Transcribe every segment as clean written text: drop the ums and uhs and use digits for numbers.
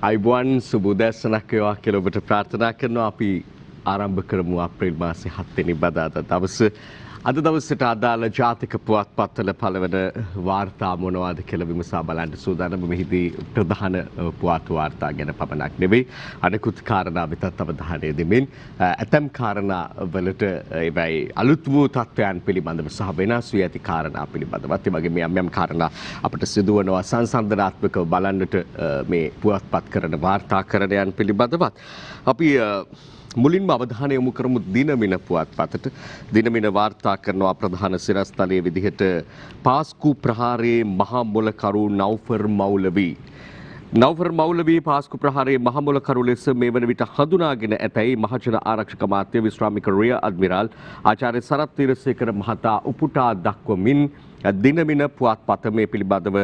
අයිබෝන් සුබෝදෑසනක් වේවා කියලා ඔබට ප්‍රාර්ථනා කරනවා. අපි ආරම්භ කරමු අප්‍රේල් මාසේ 7 වෙනි බදාදා දවස. අද දවසට අදාළ ජාතික පුවත්පත්වල පළවන වාර්තා මොනවාද කියලා විමසා බලන්න සූදානම්. මෙහිදී ප්‍රධාන පුවත් වාර්තා ගැන පමණක් නෙවෙයි අනෙකුත් කාරණා වෙතත් අවධානය දෙමින් ඇතම් කාරණා වලට ඒවයි අලුත් වූ තත්ත්වයන් පිළිබඳව සහ වෙනස් වී ඇති කාරණා පිළිබඳවත් ඒ වගේම යම් කාරණා අපට සිදුවනවා සංසන්දනාත්මකව බලන්නට මේ පුවත්පත් කරන වාර්තාකරණයන් පිළිබඳවත් අපි මුලින්ම අවධානය යොමු කරමු දිනමින පුවත්පතට. දිනමින වාර්තා කරනවා ප්‍රධාන සිරස්තලයේ විදිහට පාස්කු ප්‍රහාරයේ මහා මොලකරු නෞෆර් මෞලවි. නෞෆර් මෞලවි පාස්කු ප්‍රහාරයේ මහා මොලකරු ලෙස මේ වන විට හඳුනාගෙන ඇතැයි මහජන ආරක්ෂක අමාත්‍ය විශ්‍රාමික රිය අඩ්මිරාල් ආචාර්ය සරත් වීරසේකර මහතා උපුටා දක්වමින් දිනමින පුවත්පත මේ පිළිබඳව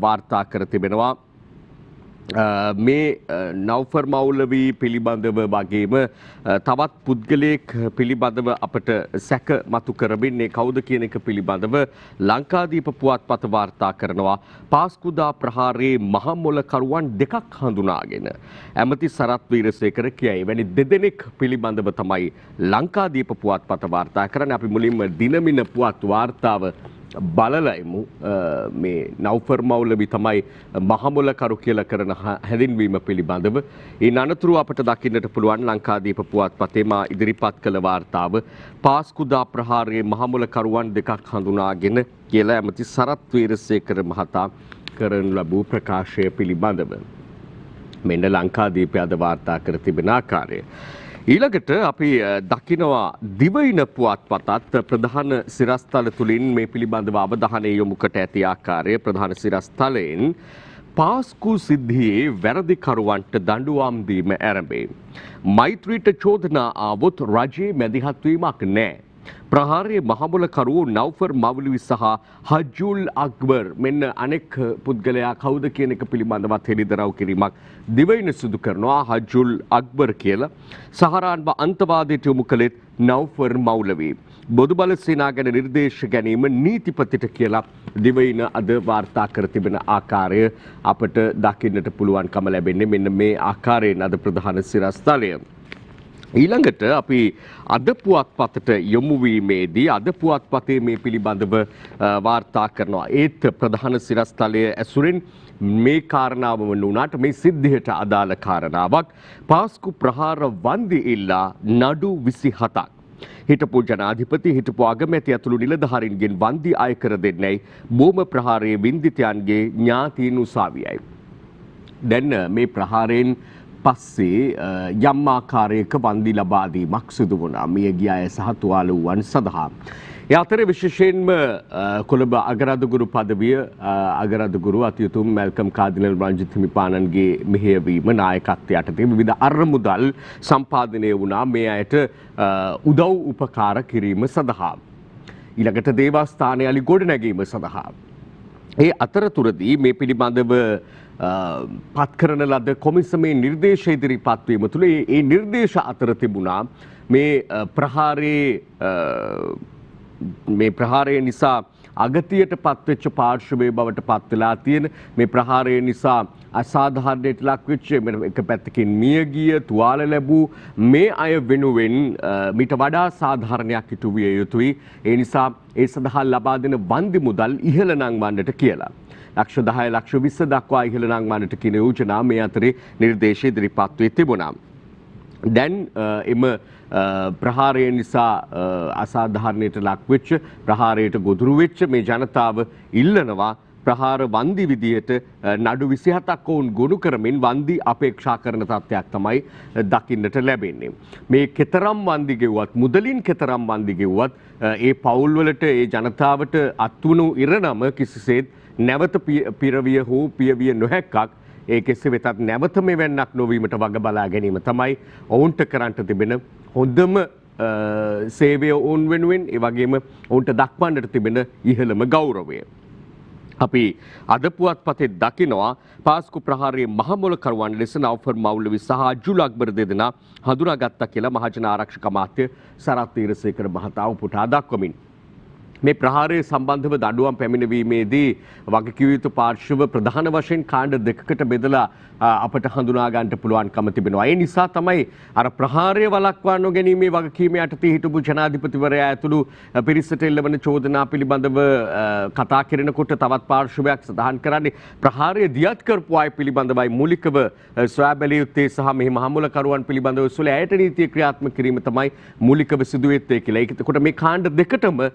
වාර්තා කර තිබෙනවා. මේ නෞෆර් මෞලවි පිළිබඳව වගේම තවත් පුද්ගලයෙක් පිළිබඳව අපට සැක මතු කරමින් මේ කවුද කියන එක පිළිබඳව ලංකාදීප පුවත්පත වාර්තා කරනවා. පාස්කුදා ප්‍රහාරයේ මහා මොලකරුවන් දෙකක් හඳුනාගෙන ඇමති සරත් වීරසේකර කියයි. වැනි දෙදෙනෙක් පිළිබඳව තමයි ලංකාදීප පුවත්පත වාර්තා කරන්නේ. අපි මුලින්ම දිනමින පුවත් වාර්තාව බලලයිමු. මේ නෞෆර් මෞලවි තමයි මහමොලකරු කියලා කරන හැඳින්වීම පිළිබඳව. ඉන් අනතුරු අපට දකින්නට පුළුවන් ලංකාදීප පුවත්පතේ මා ඉදිරිපත් කළ වාර්තාව පාස්කුදා ප්‍රහාරයේ මහමොලකරුවන් දෙකක් හඳුනාගෙන කියලා ඇමති සරත් වීරසේකර මහතා කරන ලැබූ ප්‍රකාශය පිළිබඳව. මෙන්න ලංකාදීපය අද වාර්තා කර තිබෙන ආකාරය. ඊළඟට අපි දකිනවා දිවයින පුවත්පතත් ප්‍රධාන සිරස්තල තුලින් මේ පිළිබඳව අවධානය යොමු කොට ඇති ආකාරය ප්‍රධාන සිරස්තලයෙන් පාස්කු සිද්ධියේ වැරදිකරුවන්ට දඬුවම් දීම ආරම්භේ. මෛත්‍රීට චෝදනා ආවොත් රජයේ මැදිහත් වීමක් නැහැ. ප්‍රහාරයේ මහමොලකරුවෝ නෞෆර් මෞලවි සහ හජ්ජුල් අක්බර් මෙන්න අනෙක් පුද්ගලයා කවුද කියන එක පිළිබඳවත් හෙළිදරව් කිරීමක් දිවයින සිදු කරනවා. හජ්ජුල් අක්බර් කියලා සහරාන්ව අන්තවාදයට යොමු කළෙත් නෞෆර් මෞලවි. බොදුබල සේනා ගැන නිර්දේශ ගැනීම නීතිපතිට කියලා දිවයින අද වාර්තා කර තිබෙන ආකාරය අපට දකින්නට පුළුවන්කම ලැබෙන්නේ මෙන්න මේ ආකාරයෙන් අද ප්‍රධාන සිරස්තලය. ඊළඟට අපි අද පුවත්පතට යොමු වීමේදී අද පුවත්පතේ මේ පිළිබඳව වාර්තා කරනවා. ඒත් ප්‍රධාන සිරස්තලය ඇසුරින් මේ කාරණාව වුණාට මේ සිද්ධියට අදාළ කාරණාවක් පාස්කු ප්‍රහාර වන්දි ඉල්ලා නඩු 27ක්. හිටපු ජනාධිපති හිටපු අගමැති ඇතුළු නිලධාරීන්ගෙන් වන්දි අය කර දෙන්නේයි බෝම ප්‍රහාරයේ වින්දිතයන්ගේ ඥාතීන් උසාවියයි. දැන් මේ ප්‍රහාරයෙන් පස්සේ යම් ආකාරයක වන්දි ලබා දීමක් සිදු වුණා මියගිය අය සහ තුවාල වූවන් සඳහා. ඒ අතරේ විශේෂයෙන්ම කොළඹ අගරාදුගුරු පදවිය අගරාදුගුරු අතියුතුම් මැල්කම් කාදිනල් රංජිත් හිමිපාණන්ගේ මෙහෙයවීම නායකත්වයට යටතේ විවිධ අරමුදල් සම්පාදනය වුණා මේ අයට උදව් උපකාර කිරීම සඳහා. ඊළඟට දේවස්ථානය අලි ගොඩනැගීම සඳහා. ඒ අතරතුරදී මේ පිළිබඳව පත් කරන ලද කොමිසමේ නිර්දේශ ඉදිරිපත් වීම තුළ ඒ නිර්දේශ අතර තිබුණා මේ ප්‍රහාරය නිසා අගතියට පත්වෙච්ච පාර්ශවයේ බවට පත් වෙලා තියෙන මේ ප්‍රහාරය නිසා අසාධාරණයට ලක්වෙච්ච එක පැත්තකින් මියගිය තුවාල ලැබූ මේ අය වෙනුවෙන් මීට වඩා සාධාරණයක් ඉටු විය යුතුයි. ඒ නිසා ඒ සඳහා ලබා දෙන වන්දි මුදල් ඉහළ නංවන්නට කියලා. ලක්ෂ 10 ලක්ෂ 20 දක්වා ඉහළ නංවන්නට කියන යෝජනා මේ අතරේ නිර්දේශ ඉදිරිපත් වී තිබුණා. දැන් එම ප්‍රහාරය නිසා අසාධාරණයට ලක්වෙච්ච ප්‍රහාරයට ගොදුරු වෙච්ච මේ ජනතාව ඉල්ලනවා ප්‍රහාර වන්දි විදියට නඩු 27ක් වුන් ගොනු කරමින් වන්දි අපේක්ෂා කරන තත්ත්වයක් තමයි දකින්නට ලැබෙන්නේ. මේ කෙතරම් වන්දි ගෙව්වත් මුදලින් කෙතරම් වන්දි ගෙව්වත් ඒ පවුල් වලට ඒ ජනතාවට අත්වුණු ඉරණම කිසිසේත් නැවත පිරවිය හෝ පියවිය නොහැක්කක්. ඒ කෙසේ වෙතත් නැවත මෙවැන්නක් නොවීමට වග බලා ගැනීම තමයි ඔවුන්ට කරන්නට තිබෙන හොඳම සේවය ඔවුන් වෙනුවෙන් ඒ වගේම ඔවුන්ට දක්වන්නට තිබෙන ඉහළම ගෞරවය. අපි අද පුවත්පතේ දකිනවා පාස්කු ප්‍රහාරයේ මහමොලකරුවන් ලෙස නෞෆර් මෞලවි සහ හජ්ජුල් අක්බර් දෙදෙනා හඳුනාගත්තා කියලා මහජන ආරක්ෂක අමාත්‍ය සරත් වීරසේකර මහතා උපුටා දක්වමින්. මේ ප්‍රහාරය සම්බන්ධව දඬුවම් පැමිණවීමේදී වගකිව යුතු පාර්ශ්ව ප්‍රධාන වශයෙන් කාණ්ඩ දෙකකට බෙදලා අපට හඳුනා ගන්නට පුළුවන්කම තිබෙනවා. ඒ නිසා තමයි අර ප්‍රහාරය වළක්වා නොගැනීමේ වගකීම යටතේ හිටපු ජනාධිපතිවරයා ඇතුළු පිරිසට එල්ලවන චෝදනා පිළිබඳව කතා කරනකොට තවත් පාර්ශ්වයක් සඳහන් කරන්නේ ප්‍රහාරය දියත් කරපු අය පිළිබඳවයි මූලිකව සොයා බැලිය යුත්තේ සහ මෙහි මහමුලකරුවන් පිළිබඳව සුළු ඇයට නීතිය ක්‍රියාත්මක කිරීම තමයි මූලිකව සිදු වෙත්තේ කියලා. ඒකට මේ කාණ්ඩ දෙකටම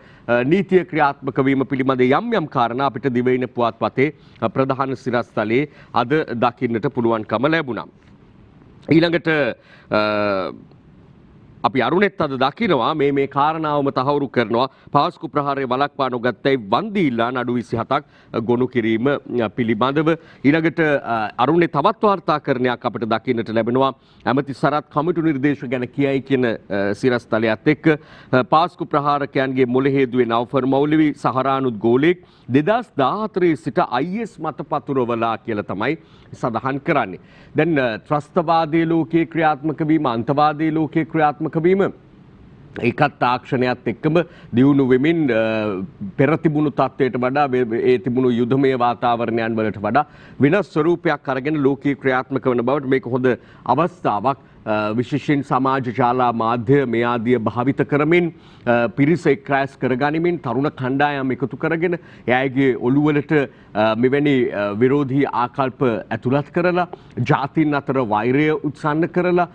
නීතිය ක්‍රියාත්මක වීම පිළිබඳ යම් කාරණා අපිට දිවයින පුවත්පතේ ප්‍රධාන සිරස්තලයේ අද දකින්නට පුළුවන්කම ලැබුණා. ඊළඟට අපි අරුණෙත් අද දකිනවා මේ කාරණාවම තහවුරු කරනවා පාස්කු ප්‍රහාරය වළක්වා නොගත්තයි වන්දි ඉල්ලා නඩු 27ක් ගොනු කිරීම පිළිබඳව. ඊළඟට අරුණේ තවත් වාර්තාකරණයක් අපිට දකින්නට ලැබෙනවා ඇමති සරත් කමිටු නිර්දේශ ගැන කියයි කියන සිරස්තලයත් එක්ක පාස්කු ප්‍රහාරකයන්ගේ මොළ හේදුවේ නවෆර් මෞලවි සහරානුත් ගෝලෙක් 2014 සිට IS මත පතුරවලා කියලා තමයි සඳහන් කරන්නේ. දැන් ත්‍රස්තවාදී ලෝකයේ ක්‍රියාත්මක වීම අන්තවාදී ලෝකයේ ක්‍රියාත්මක වීම ඒකත් තාක්ෂණයත් එක්කම දියුණු වෙමින් පෙර තිබුණු තත්ත්වයට වඩා ඒ තිබුණු යුදමය වාතාවරණයන් වලට වඩා වෙනස් ස්වරූපයක් අරගෙන ලෝකීය ක්‍රියාත්මක වන බවට මේක හොඳ අවස්ථාවක්. විශේෂයෙන් සමාජ ජාලා මාධ්‍ය මේ ආදිය භාවිත කරමින් පිරිස එක්රැස් කරගනිමින් තරුණ කණ්ඩායම් එකතු කරගෙන එයාගේ ඔළුවලට මෙවැනි විරෝධී ආකල්ප ඇතුළත් කරලා ජාතීන් අතර වෛරය උත්සන්න කරලා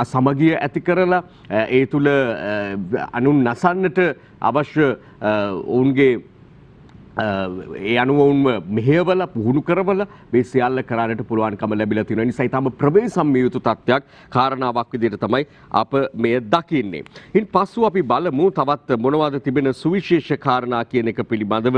අසමගිය ඇති කරලා ඒ තුළ අනුන් නසන්නට අවශ්‍ය ඔවුන්ගේ ඒ අනුවම මෙහෙවලා පුහුණු කරවලා මේ සියල්ල කරන්නට පුළුවන්කම ලැබිලා තියෙන නිසා ඊටම ප්‍රවේශම් යුතු තත්ත්වයක් කාරණාවක් විදිහට තමයි අප මේ දකින්නේ. ඉන් පස්සෙ අපි බලමු තවත් මොනවද තිබෙන සුවිශේෂ කාරණා කියන එක පිළිබඳව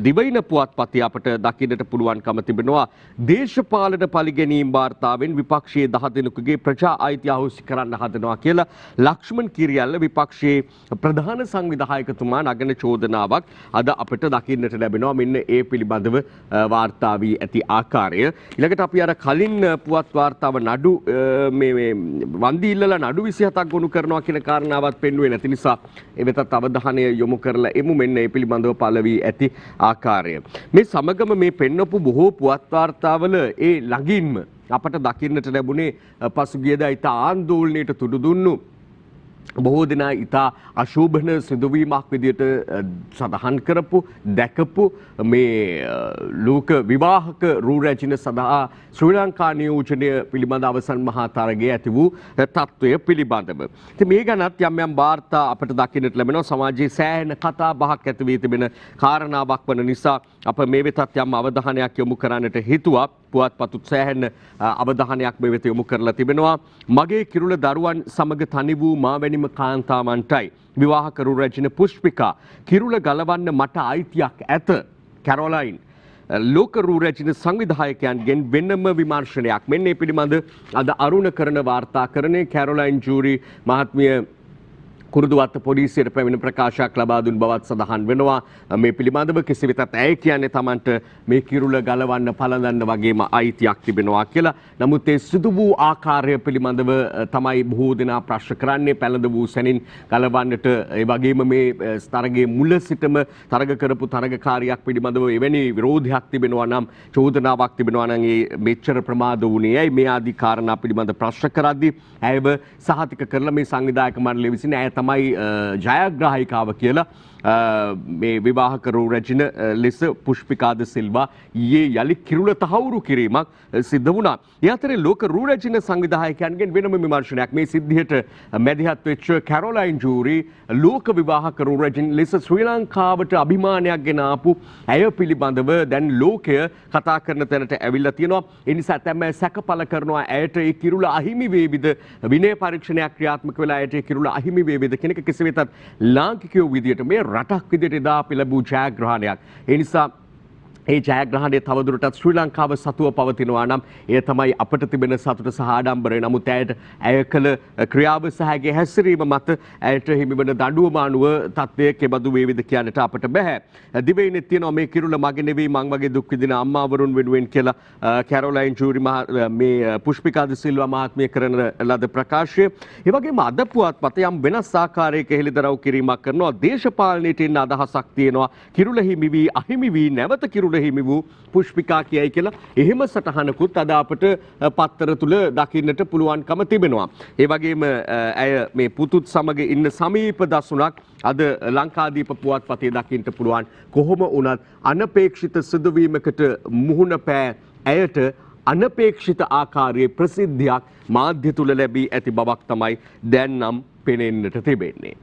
දිවයින පුවත්පතේ අපට දකින්නට පුළුවන්කම තිබෙනවා. දේශපාලන පරිගැනීම් වාර්තාවෙන් විපක්ෂයේ 10 දෙනෙකුගේ ප්‍රජා අයිතිය අහෝසි කරන්න හදනවා කියලා ලක්ෂ්මන් කිරියල්ල විපක්ෂයේ ප්‍රධාන සංවිධායකතුමා නගන චෝදනාවක් අද අපිට දකින්නට ලැබෙනවා. මෙන්න ඒ පිළිබඳව වාර්තා වී ඇති ආකාරය. ඊළඟට අපි අර කලින් පුවත් වාර්තාව නඩු මේ වන්දි ඉල්ලලා නඩු 27ක් ගොනු කරනවා කියන කාරණාවත් පෙන්වුවේ නැති නිසා ඒ වෙතත් අවධානය යොමු කරලා එමු මෙන්න ඒ පිළිබඳව පළ වී ඇති ආකාරය. මේ සමගම මේ පෙන්වපු බොහෝ පුවත් වාර්තාවල ඒ ළඟින්ම අපට දකින්නට ලැබුණේ පසුගියදා ඉතා ආందోලනයට තුඩු දුන්නු බොහෝ දෙනා ඉතා අශෝභන සිදුවීමක් විදිහට සඳහන් කරපු දැකපු මේ ලෝක විවාහක රූ රැජින සඳහා ශ්‍රී ලංකා නියෝජනය පිළිබඳ අවසන් මහා තරගයේ ඇති වූ තත්ත්වය පිළිබඳව. ඉතින් මේ ගැනත් යම් වාර්තා අපට දකින්නට ලැබෙනවා. සමාජයේ සෑහෙන කතා බහක් ඇති වී තිබෙන කාරණාවක් වන නිසා අප මේ වෙතත් යම් අවධානයක් යොමු කරන්නට හිතුවා. පුවත්පතුත් සෑහෙන අවධානයක් මේ වෙත යොමු කරලා තිබෙනවා. මගේ කිරුළ දරුවන් සමග තනි වූ මාවැනිම කාන්තාවන්ටයි විවාහක රූ රැජින පුෂ්පිකා කිරුළ ගලවන්න මට අයිතියක් ඇත. කැරොලයින් ලෝක රූ රැජින සංවිධායකයන්ගෙන් වෙනම විමර්ශනයක්. මෙන්න මේ පිළිබඳ අද අරුණ කරන වාර්තාකරණයේ කැරොලයින් ජූරි මහත්මිය කුරුදුවත්ත පොලිසියට පැමිණ ප්‍රකාශයක් ලබා දුන් බවත් සඳහන් වෙනවා. මේ පිළිබඳව කෙසේ වෙතත් ඇය කියන්නේ Tamanට මේ කිරුළ ගලවන්න පළඳන්න වගේම අයිතියක් තිබෙනවා කියලා. නමුත් ඒ සිදු වූ ආකාරය පිළිබඳව තමයි බොහෝ දෙනා ප්‍රශ්න කරන්නේ. පැළඳ වූ සැනින් ගලවන්නට ඒ වගේම මේ තරගයේ මුල සිටම තරග කරපු තරගකාරියක් පිළිබඳව එවැනි විරෝධයක් තිබෙනවා නම් චෝදනාවක් තිබෙනවා නම් ඒ මෙච්චර ප්‍රමාද වුණේ ඇයි මේ ආදී කාරණා පිළිබඳ ප්‍රශ්න කරද්දී ඇයව සහතික කරලා මේ සංවිධායක මණ්ඩලය විසින් ඇය තමයි ජයග්‍රාහිකාව කියලා මේ විවාහක රූ රැජින ලෙස පුෂ්පිකාද සිල්වා ඊයේ යලි කිරුළ තහවුරු කිරීමක් සිද්ධ වුණා. ඒ අතරේ ලෝක රූ රැජින සංවිධායකයන්ගෙන් වෙනම විමර්ශනයක් මේ සිද්ධියට මැදිහත් වෙච්ච කැරොලයින් ජූරි ලෝක විවාහක රූ රැජින ලෙස ශ්‍රී ලංකාවට අභිමානයක් ගෙන ආපු ඇය පිළිබඳව දැන් ලෝකය කතා කරන තැනට ඇවිල්ලා තියෙනවා. ඒ නිසා තමයි සැකපල කරනවා ඇයට ඒ කිරුළ අහිමි වේවිද විනය පරීක්ෂණයක් ක්‍රියාත්මක වෙලා ඇයට ඒ කිරුළ අහිමි වේවිද කියන එක කෙසේ වෙතත් ලාංකිකයෝ විදියට මේ රටක් විදියට එදා අපි ලැබූ ජයග්‍රහණයක්. ඒ නිසා ඒ ජයග්‍රහණය තවදුරටත් ශ්‍රී ලංකාව සතුව පවතිනවා නම් එය තමයි අපට තිබෙන සතුට සහ ආඩම්බරය. නමුත් ඇය කළ ක්‍රියාව සහ ඇගේ හැසිරීම මත ඇයට හිමිවන දඬුවම අනුව තත්ත්වය කෙබඳු වේවිද කියන්නට අපට බෑ. දිවයිනෙත් තියෙනවා මේ කිරුළ මගේ නෙවෙයි මං වගේ දුක් විඳින අම්මාවරුන් වෙනුවෙන් කියලා කැරොලයින් ජූරි මේ පුෂ්පිකා ද සිල්වා මහත්මිය කරන ලද ප්‍රකාශය. ඒ වගේම අද පුවත්පත යම් වෙනස් ආකාරයක හෙළිදරව් කිරීමක් කරනවා. දේශපාලනයට එන්න අදහසක් තියෙනවා. කිරුළ හිමි වී අහිමි වී නැවත කිරුළ හිමි වූ පුෂ්පිකා කියයි කියලා එහෙම සටහනකුත් අද අපට පත්තර තුල දකින්නට පුළුවන්කම තිබෙනවා. ඒ වගේම ඇය මේ පුතුත් සමග ඉන්න සමීප දසුණක් අද ලංකාදීප පුවත්පතේ දකින්නට පුළුවන්. කොහොම වුණත් අනපේක්ෂිත සිදුවීමකට මුහුණ පෑ ඇයට අනපේක්ෂිත ආකාරයේ ප්‍රසිද්ධියක් මාධ්‍ය තුල ලැබී ඇති බවක් තමයි දැන් නම් පෙනෙන්නට තිබෙන්නේ.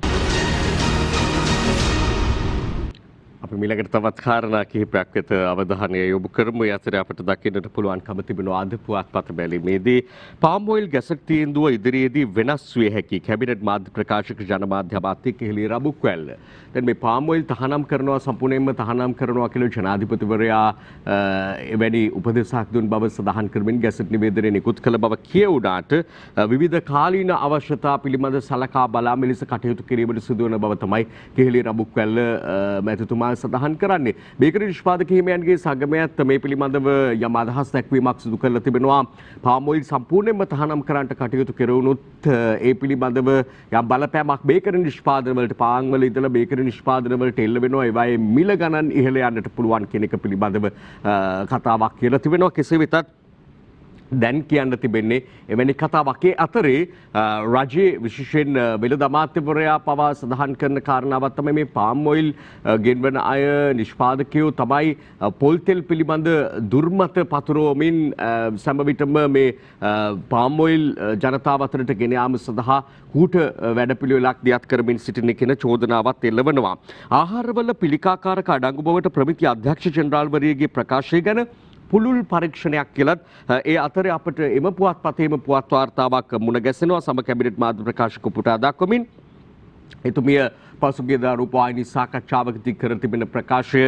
අපි මිලකට තවත් කාරණා කිහිපයක් වෙත අවධානය යොමු කරමු. ඒ අතරේ අපට දකින්නට පුළුවන්කම තිබෙනවා අද පුවත්පත බැලීමේදී පාම් ඔයිල් ගැසට් තීන්දුව ඉදිරියේදී වෙනස් විය හැකි කැබිනට් මාධ්‍ය ප්‍රකාශක ජනමාධ්‍ය අමාත්‍ය කෙහෙලි රබුක්වැල්ල. දැන් මේ පාම් ඔයිල් තහනම් කරනවා සම්පූර්ණයෙන්ම තහනම් කරනවා කියලා ජනාධිපතිවරයා එවැනි උපදෙසක් දුන් බව සඳහන් කරමින් ගැසට් නිවේදනය නිකුත් කළ බව කියවුණාට විවිධ කාලීන අවශ්‍යතා පිළිබඳ සලකා බලා මෙලෙස කටයුතු කිරීමට සිදුවන බව තමයි කෙහෙලි රබුක්වැල්ල මැතිතුමා සඳහන් කරන්නේ. බේකරි නිෂ්පාදක හිමියන්ගේ සංගමයත් මේ පිළිබඳව යම් අදහස් දැක්වීමක් සිදු කරලා තිබෙනවා. පාම් ඔයිල් සම්පූර්ණයෙන්ම තහනම් කරන්නට කටයුතු කෙරුණොත් ඒ පිළිබඳව යම් බලපෑමක් බේකරි නිෂ්පාදන වලට පාන් වල ඉඳලා බේකරි නිෂ්පාදන වලට එල්ල වෙනවා. ඒවායේ මිල ගණන් ඉහළ යන්නට පුළුවන් කියන එක පිළිබඳව කතාවක් කියලා තිබෙනවා. කෙසේ වෙතත් දැන් කියන්න තිබෙන්නේ එවැනි කතාවක්. ඒ අතරේ රජයේ විශේෂයෙන් වෙළඳ අමාත්‍යවරයා පවා සඳහන් කරන කාරණාවක් තමයි මේ පාම් ඔයිල් ගෙන්වන අය නිෂ්පාදකයෝ තමයි පොල් තෙල් පිළිබඳ දුර්මත පතුරවමින් සෑම විටම මේ පාම් ඔයිල් ජනතාව අතරට ගෙන යාම සඳහා කූට වැඩපිළිවෙලක් දියත් කරමින් සිටින කියන චෝදනාවත් එල්ලවනවා. ආහාරවල පිළිකාකාරක අඩංගු බවට ප්‍රමිති අධ්‍යක්ෂ ජෙනරාල්වරියගේ ප්‍රකාශය ගැන පුළුල් පරීක්ෂණයක් කියලත් ඒ අතරේ අපට එම පුවත්පතේම පුවත් වාර්තාවක් මුණ ගැසෙනවා. සම කැබිනට් මාධ්‍ය ප්‍රකාශක පුටා දක්වමින් එතුමිය පසුගියදා රූපවාහිනී සාකච්ඡාවකදී කර තිබෙන ප්‍රකාශය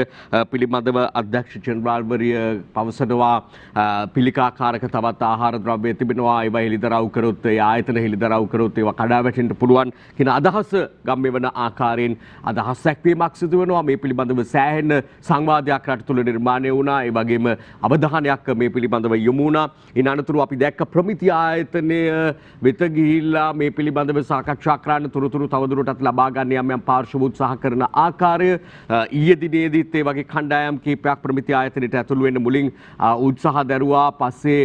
පිළිබඳව අධ්‍යක්ෂ ජෙනරාල්වරිය පවසනවා පිළිකාකාරක තවත් ආහාර ද්‍රව්‍ය තිබෙනවා. ඒවා හෙළිදරව් කරොත් ඒ ආයතන හෙළිදරව් කරොත් ඒවා කඩා වැටෙන්න පුළුවන් කියන අදහස ගම්මෙවන ආකාරයෙන් අදහස් දැක්වීමක් සිදු වෙනවා. මේ පිළිබඳව සෑහෙන සංවාදයක් රට තුළ නිර්මාණය වුණා. ඒ වගේම අවධානයක් මේ පිළිබඳව යොමු වුණා. ඉන් අනතුරු අපි දැක්ක ප්‍රමිති ආයතනය වෙත ගිහිල්ලා මේ පිළිබඳව සාකච්ඡා කරන්න තොරතුරු තවදුරටත් ලබා ගන්න යම් පාර්ශව උත්සාහ කරන ආකාරය ඊයේ දිනේදීත් ඒ වගේ කණ්ඩායම් කීපයක් ප්‍රමිති ආයතනයට ඇතුළු වෙන්න මුලින් උත්සාහ දැරුවා. පස්සේ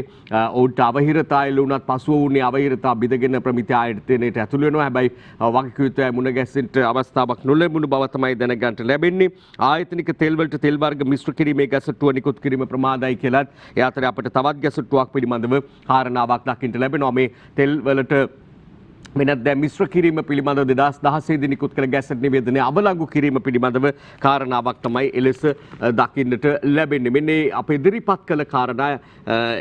ඔවුන්ට අවහිරතා එල්ල වුණත් පසුව වුණේ අවහිරතා බිඳගෙන ප්‍රමිති ආයතනයට ඇතුළු වෙනවා. හැබැයි වගකීම් මුණ ගැසෙන්න අවස්ථාවක් නොලැබුණු බව තමයි දැනගන්නට ලැබෙන්නේ. ආයතනික තෙල් වලට තෙල් වර්ග මිශ්‍ර කිරීමේ ගැසටුව නිකුත් කිරීම ප්‍රමාදයි කියලත් ඒ අතරේ අපිට තවත් ගැසටුවක් පිළිබඳව කාරණාවක් දකින්න ලැබෙනවා. මේ තෙල් වලට වෙනත් දැන් මිශ්‍ර කිරීම පිළිබඳව 2016 දී නිකුත් කළ ගැසට් නිවේදනය අවලංගු කිරීම පිළිබඳව කාරණාවක් තමයි එලෙස දකින්නට ලැබෙන්නේ. මෙන්න අප ඉදිරිපත් කළ කාරණා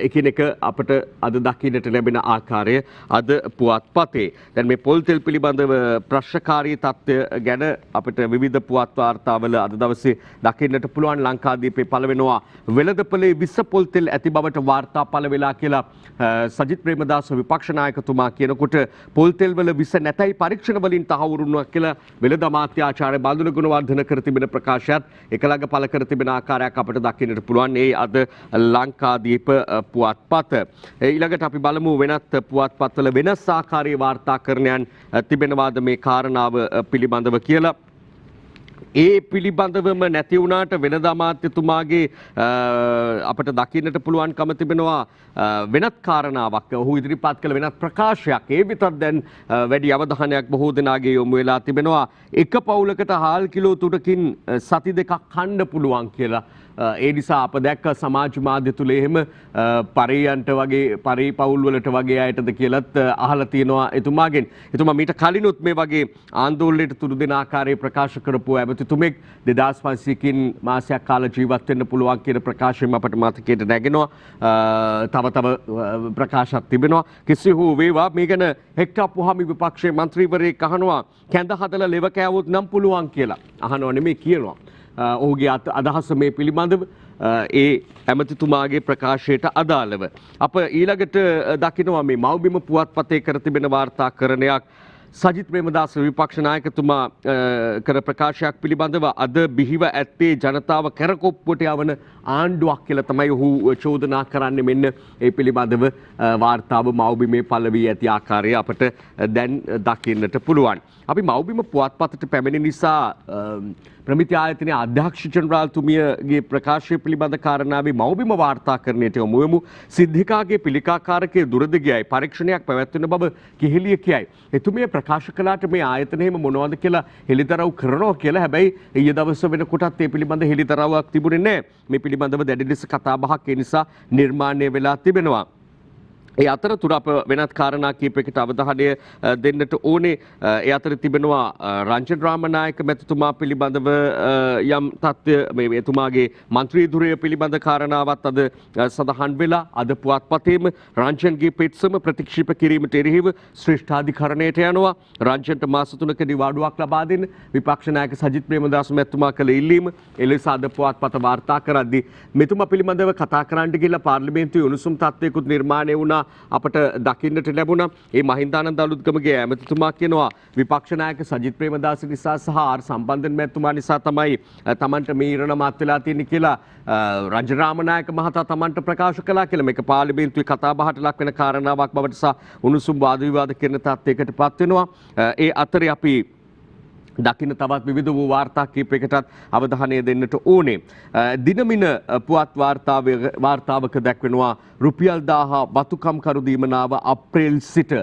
එකිනෙක අපට අද දකින්නට ලැබෙන ආකාරය අද පුවත්පතේ. දැන් මේ පොල් තෙල් පිළිබඳව ප්‍රශ්නකාරී තත්ත්වය ගැන අපිට විවිධ පුවත් වාර්තාවල අද දවසේ දකින්නට පුළුවන්. ලංකාදීපේ පළ වෙනවා වෙළඳපොලේ විස පොල් තෙල් ඇති බවට වාර්තා පළ වෙලා කියලා සජිත් ප්‍රේමදාස විපක්ෂ නායකතුමා කියනකොට පොල් තෙල් වල විස නැතයි පරීක්ෂණ වලින් තහවුරු වුණා කියලා වෙළඳ අමාත්‍ය ආචාර්ය බන්දුල ගුණවර්ධන කර තිබෙන ප්‍රකාශයත් එකලඟ පළ කර තිබෙන ආකාරයක් අපිට දකින්නට පුළුවන්. ඒ අද ලංකාදීප පුවත්පත. ඊළඟට අපි බලමු වෙනත් පුවත්පත්වල වෙනස් ආකාරයේ වාර්තාකරණයන් තිබෙනවාද මේ කාරණාව පිළිබඳව කියලා. ඒ පිළිබඳවම නැති වුණාට වෙළඳ අමාත්‍යතුමාගේ අපට දකින්නට පුළුවන්කම තිබෙනවා වෙනත් කාරණාවක්. ඔහු ඉදිරිපත් කළ වෙනත් ප්‍රකාශයක්. ඒ විතර දැන් වැඩි අවධානයක් බොහෝ දෙනාගේ යොමු වෙලා තිබෙනවා. එක පවුලකට හාල් කිලෝ 3කින් සති දෙකක් කන්න පුළුවන් කියලා. ඒ නිසා අප දැක්ක සමාජ මාධ්‍ය තුල එහෙම පරියන්ට වගේ පරිපවුල් වලට වගේ අයටද කියලත් අහලා තියෙනවා එතුමාගෙන්. එතුමා මීට කලිනුත් මේ වගේ ආందోලනයට තුරු දෙන ආකාරයේ ප්‍රකාශ කරපු ඇමතිතුමෙක් 2500කින් මාසයක් කාල ජීවත් වෙන්න පුළුවන් කියන ප්‍රකාශයෙන් අපට මතකයට නැගෙනවා. තව ප්‍රකාශයක් තිබෙනවා. කෙසේ හෝ වේවා මේ ගැන හෙක්ටර් පුහාමි විපක්ෂයේ මන්ත්‍රීවරයෙක් අහනවා කැඳ හදලා ලෙව කෑවොත් නම් පුළුවන් කියලා. අහනවා නෙමෙයි කියනවා. ඔහුගේ අදහස මේ පිළිබඳව ඒ ඇමතිතුමාගේ ප්‍රකාශයට අදාළව. අප ඊළඟට දකිනවා මේ මව්බිම පුවත්පතේ කර තිබෙන වාර්තාකරණයක් සජිත් ප්‍රේමදාස විපක්ෂ නායකතුමා කර ප්‍රකාශයක් පිළිබඳව අද බිහිව ඇත්තේ ජනතාව කැරකොප්පුවට යවන ආණ්ඩුවක් කියලා තමයි ඔහු චෝදනා කරන්නේ. මෙන්න ඒ පිළිබඳව වාර්තාව මව්බිමේ පළ වී ඇති ආකාරය අපට දැන් දකින්නට පුළුවන්. අපි මව්බිම පුවත්පතට පැමිණි නිසා ප්‍රමිති ආයතනයේ අධ්‍යක්ෂ ජනරාල්තුමියගේ ප්‍රකාශය පිළිබඳ කාරණාවේ මව්බිම වාර්තාකරණයට යොමු වෙමු. සිද්ධිකාගේ පිළිකාකාරකයේ දුරද ගියයි පරීක්ෂණයක් පැවැත්වෙන බව කිහිලිය කියයි. එතුමිය ප්‍රකාශ කළාට මේ ආයතනයේම මොනවද කියලා හෙළිදරව් කරනවා කියලා. හැබැයි ඊයේ දවස් වෙනකොටත් ඒ පිළිබඳ හෙළිදරව්වක් තිබුණේ නැහැ. මේ පිළිබඳව දැඩි ලෙස කතා බහක් ඒ නිසා නිර්මාණය වෙලා තිබෙනවා. ඒ අතරතුර අප වෙනත් කාරණා කීපයකට අවධානය දෙන්නට ඕනේ. ඒ අතර තිබෙනවා රංජන් රාමනායක මැතිතුමා පිළිබඳව යම් තත්ත්ව මේ එතුමාගේ මන්ත්‍රී ධුරය පිළිබඳ කාරණාවත් අද සඳහන් වෙලා අද පුවත්පතේම රංජන්ගේ පෙත්සම ප්‍රතික්ෂේප කිරීමට එරෙහිව ශ්‍රේෂ්ඨාධිකරණයට යනවා. රංජන්ට මාස 3කදී වාඩුවක් ලබා දෙන්න විපක්ෂ නායක සජිත් ප්‍රේමදාස මැතිතුමා කළ ඉල්ලීම එලෙස අද පුවත්පත වාර්තා කරද්දී මෙතුමා පිළිබඳව කතා කරන්න ගිහිල්ලා පාර්ලිමේන්තුවේ උණුසුම් තත්ත්වයකුත් නිර්මාණය වුණා. අපට දකින්නට ලැබුණා. මේ මහින්දානන්ද අලුත්ගමගේ ඇමතිතුමා කියනවා විපක්ෂ නායක සජිත් ප්‍රේමදාස නිසා සහ ආර් සම්බන්ධන් මැතිතුමා නිසා තමයි තමන්ට මේ ඉරණ මාත් වෙලා තියෙන්නේ කියලා රංජන් රාමනායක මහතා තමන්ට ප්‍රකාශ කළා කියලා. මේක පාර්ලිමේන්තුවේ කතා බහට ලක් වෙන කාරණාවක් බවට සහ උණුසුම් වාද විවාද කරන තත්යකටපත් වෙනවා. ඒ අතරේ අපි දකින්න තවත් විවිධ වූ වාර්තා කීපයකටත් අවධානය දෙන්නට ඕනේ. දිනමින පුවත් වාර්තාවක දැක්වෙනවා රුපියල් 1000 වතුකම්කරු දීමනාව අප්‍රේල් සිට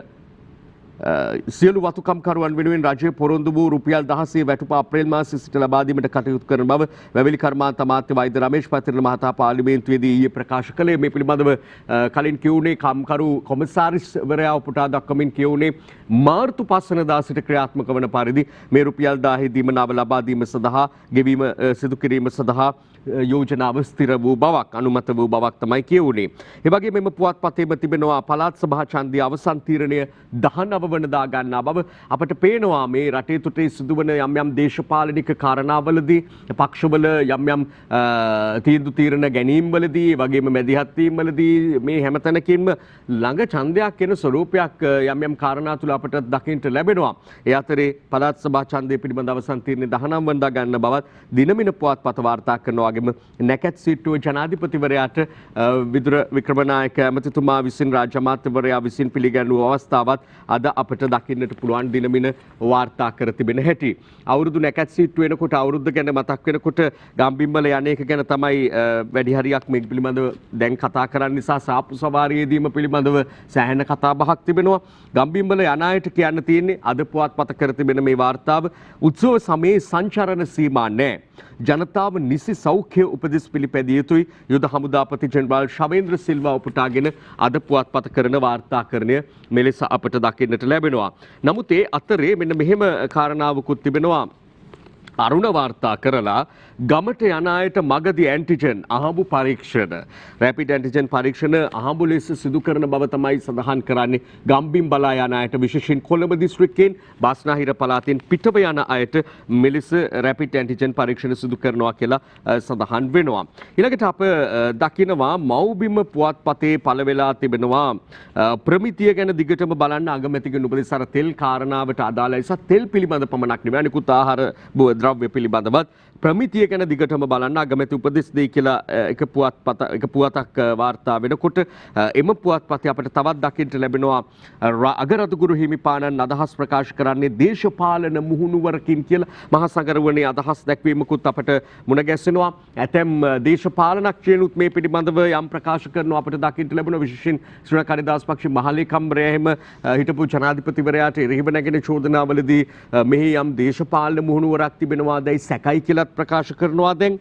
සියලු වතුකම්කරුවන් වෙනුවෙන් රජය පොරොන්දු වූ රුපියල් 16 වැටුප අප්‍රේල් මාසයේ සිට ලබා දීමට කටයුතු කරන බව වැවිලි කර්මාන්ත අමාත්‍ය වෛද්‍ය රමේෂ් පතිරණ මහතා පාර්ලිමේන්තුවේදී ඊයේ ප්‍රකාශ කළේ. මේ පිළිබඳව කලින් කියුණේ කම්කරු කොමසාරිස්වරයා උපුටා දක්වමින් කියුණේ මාර්තු 5 වෙනිදා සිට ක්‍රියාත්මක වන පරිදි මේ රුපියල් 1000 දීමනාව ලබා දීම සඳහා ගෙවීම සිදු කිරීම සඳහා යෝජනාව ස්ථිර වූ බවක් අනුමත වූ බවක් තමයි කියුණේ. ඒ වගේම මෙම පුවත්පතේම තිබෙනවා පළාත් සභා ඡන්දය අවසන් තීරණය 19 වනදා ගන්නා බව. අපට පේනවා මේ රටේ තුටේ සිදුවන යම් යම් දේශපාලනික කාරණාවලදී පක්ෂවල යම් යම් තීන්දුව තීරණ ගැනීම්වලදී වගේම මැදිහත් වීම්වලදී මේ හැමතැනකින්ම ළඟ ඡන්දයක් එන ස්වරූපයක් යම් යම් කාරණා තුල අපට දකින්නට ලැබෙනවා. ඒ අතරේ පළාත් සභා ඡන්දය පිළිබඳ අවසන් තීරණය 19 වනදා ගන්න බවත් දිනමින පුවත්පත වාර්තා කරනවා. වගේම නැකත් සීට්ටුව ජනාධිපතිවරයාට විදුර වික්‍රමනායක ඇමතිතුමා විසින් රාජ්‍ය අමාත්‍යවරයා විසින් පිළිගැන්වූ අවස්ථාවත් අද අපට දකින්නට පුළුවන් දිනමින වාර්තා කර තිබෙන හැටි. අවුරුදු නැකත් සීට්ටුව වෙනකොට අවුරුද්ද ගැන මතක් වෙනකොට ගම්බිම්බල යන්නේක ගැන තමයි වැඩි හරියක් මේ පිළිබඳව දැන් කතා කරන්න නිසා සාප්පු සවාරියේදීම පිළිබඳව සෑහෙන කතා බහක් තිබෙනවා. ගම්බිම්බල යන අයට කියන්න තියෙන්නේ අද පුවත්පත කර තිබෙන මේ වාර්තාව උත්සව සමයේ සංචරණ සීමා නැහැ. ජනතාව නිසි සෞඛ්‍ය උපදෙස් පිළිපැදිය යුතුයි. යුද හමුදාපති ජෙනරාල් ශවේන්ද්‍ර සිල්වා උපුටාගෙන අද පුවත්පත කරන වාර්තාකරණය මෙලෙස අපට දකින්නට ලැබෙනවා. නමුත් ඒ අතරේ මෙන්න මෙහෙම කාරණාවකුත් තිබෙනවා. අරුණ වාර්තා කරලා ගමට යන අයට මගදී ඇන්ටිජන් අහඹු පරීක්ෂණ රැපිඩ් ඇන්ටිජන් පරීක්ෂණ අහඹු ලෙස සිදු කරන බව තමයි සඳහන් කරන්නේ. ගම්බිම් බලා යන අයට විශේෂයෙන් කොළඹ දිස්ත්‍රික්කයෙන් බස්නාහිර පළාතෙන් පිටව යන අයට මෙලෙස රැපිඩ් ඇන්ටිජන් පරීක්ෂණ සිදු කරනවා කියලා සඳහන් වෙනවා. ඊළඟට අප දකිනවා මව්බිම පුවත්පතේ පළ වෙලා තිබෙනවා ප්‍රමිතිය ගැන දිගටම බලන්න අගමැතිගේ නුඹලස් අර තෙල් කාරණාවට අදාළයි සහ තෙල් පිළිබඳ පමණක් නෙවෙයි අනිකුත් ආහාර ද්‍රව්‍ය පිළිබඳවත් ප්‍රමිතිය ගැන දිගටම බලන්න අගමැති උපදෙස් දෙයි කියලා එක පුවතක් වාර්තා වෙනකොට එම පුවත්පතේ අපිට තවත් දකින්න ලැබෙනවා අගරදුගුරු හිමිපාණන් අදහස් ප්‍රකාශ කරන්නේ දේශපාලන මුහුණුවරකින් කියලා මහා සංගරුවනේ අදහස් දැක්වීමකුත් අපිට මුණ ගැසෙනවා. ඇතැම් දේශපාලනඥයනුත් මේ පිළිබඳව යම් ප්‍රකාශ කරනවා අපිට දකින්න ලැබෙනවා. විශේෂයෙන් ශ්‍රී කාර්යදාස පක්ෂ මහලේකම්වරයා එහෙම හිටපු ජනාධිපතිවරයාට එරෙහිව නැගෙන චෝදනාවලදී මෙහි යම් දේශපාලන මුහුණුවරක් තිබෙනවාදයි සැකයි කියලා ප්‍රකාශ කරනවා. දැන්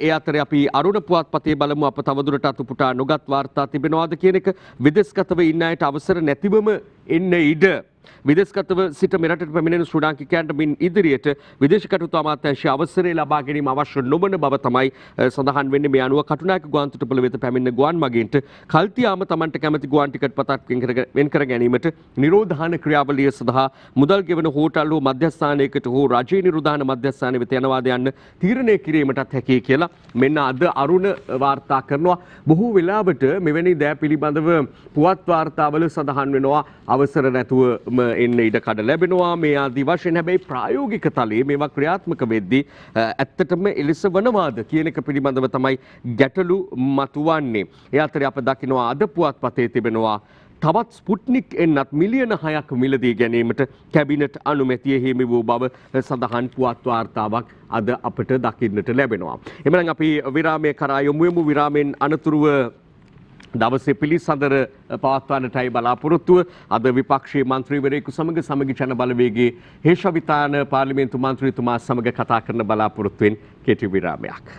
ඒ අතරේ අපි අරුණ පුවත්පතේ බලමු අප තවදුරටත් උපුටා නොගත් වාර්තා තිබෙනවාද කියන එක. විදේශගතව ඉන්න අයට අවසර නැතිවම එන්න ඉඩ විදේශගතව සිට මෙරටට පැමිණෙන ශ්‍රී ලාංකිකයන්ට මින් ඉදිරියට විදේශ කටයුතු අමාත්‍යාංශයේ අවසරය ලබා ගැනීම අවශ්‍ය නොවන බව තමයි සඳහන් වෙන්නේ. මේ අනුව කටුනායක ගුවන් තොටුපළ වෙත පැමිණෙන ගුවන් මගීන්ට කල්තියාම Tamanට කැමති ගුවන් ටිකට් පතක් වෙන් කර ගැනීමට නිරෝධාන ක්‍රියාවලිය සඳහා මුදල් ගෙවන හෝටල් හෝ මධ්‍යස්ථානයකට හෝ රජයේ නිරෝධාන මධ්‍යස්ථානය වෙත යනවාද යන්න තීරණය කිරීමටත් හැකියි කියලා මෙන්න අද අරුණ වාර්තා කරනවා. බොහෝ වෙලාවට මෙවැනි දෑ පිළිබඳව පුවත් වාර්තාවල සඳහන් වෙනවා අවසර නැතුවම එන්න ඉඩ කඩ ලැබෙනවා මේ ආදි වශයෙන්. හැබැයි ප්‍රායෝගික තලයේ මේවා ක්‍රියාත්මක වෙද්දී ඇත්තටම එලෙස වනවාද කියන එක පිළිබඳව තමයි ගැටලු මතුවන්නේ. ඒ අතරේ අප දකිනවා අද පුවත්පතේ තිබෙනවා තවත් ස්පුට්නික් එන්නත් මිලියන 6ක් මිලදී ගැනීමට කැබිනට් අනුමැතිය හිමි වූ බව සඳහන් පුවත් වාර්තාවක් අද අපට දකින්නට ලැබෙනවා. එමනම් අපි විරාමයේ කරා යමු. විරාමයෙන් අනතුරුව දවසේ පිළිසඳර පවත්වන්නටයි බලාපොරොත්තුව. අද විපක්ෂයේ මන්ත්‍රීවරයෙකු සමග සමගි ජන බලවේගයේ හේෂවිතාන පාර්ලිමේන්තු මන්ත්‍රීතුමා සමග කතා කරන බලාපොරොත්තුවෙන් කෙටි විරාමයක්.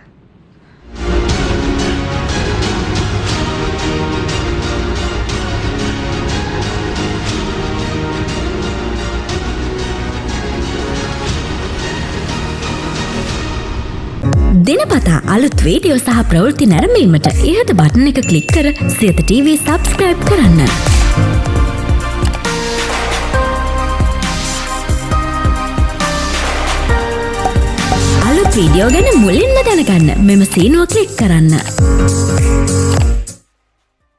දිනපතා අලුත් වීඩියෝ සහ ප්‍රවෘත්ති නැරඹීමට ඉහත බටන් එක ක්ලික් කර සියත TV සබ්ස්ක්‍රයිබ් කරන්න. අලුත් වීඩියෝ ගැන මුලින්ම දැනගන්න මෙම සීනුව ක්ලික් කරන්න.